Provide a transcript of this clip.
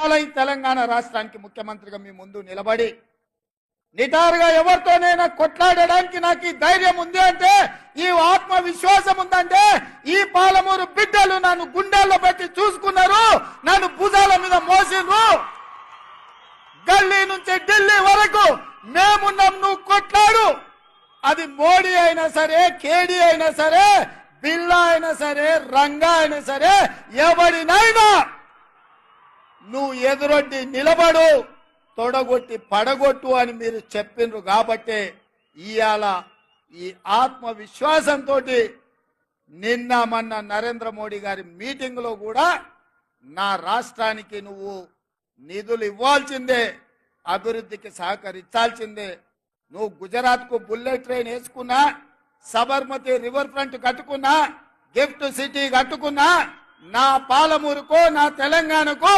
తెలంగాణ రాష్ట్రానికి ముఖ్యమంత్రిగా మీ ముందు నిలబడి నిటారుగా ఎవరితోనైనా కొట్లాడడానికి నాకు ఈ ధైర్యం ఉంది అంటే, ఈ ఆత్మవిశ్వాసం ఉందంటే, ఈ పాలమూరు బిడ్డలు నన్ను గుండెల్లో పెట్టి చూసుకున్నారు, నన్ను భుజాల మీద మోసిండ్రు. గల్లీ నుంచి ఢిల్లీ వరకు మేమున్నాం, నువ్వు కొట్లాడు. అది మోడీ అయినా సరే, కేడీ అయినా సరే, బిల్లా అయినా సరే, రంగా అయినా సరే, ఎవరినైనా నువ్వు ఎదురొడ్డి నిలబడు, తొడగొట్టి పడగొట్టు అని మీరు చెప్పిండ్రు. కాబట్టి ఇవాళ ఈ ఆత్మవిశ్వాసంతో నిన్న మొన్న నరేంద్ర మోడీ గారి మీటింగ్ లో కూడా నా రాష్ట్రానికి నువ్వు నిధులు ఇవ్వాల్సిందే, అభివృద్ధికి సహకరించాల్సిందే. నువ్వు గుజరాత్ కు బుల్లెట్ ట్రైన్ వేసుకున్నా, సబర్మతి రివర్ ఫ్రంట్ కట్టుకున్నా, గిఫ్ట్ సిటీ కట్టుకున్నా, నా పాలమూరుకో నా తెలంగాణకు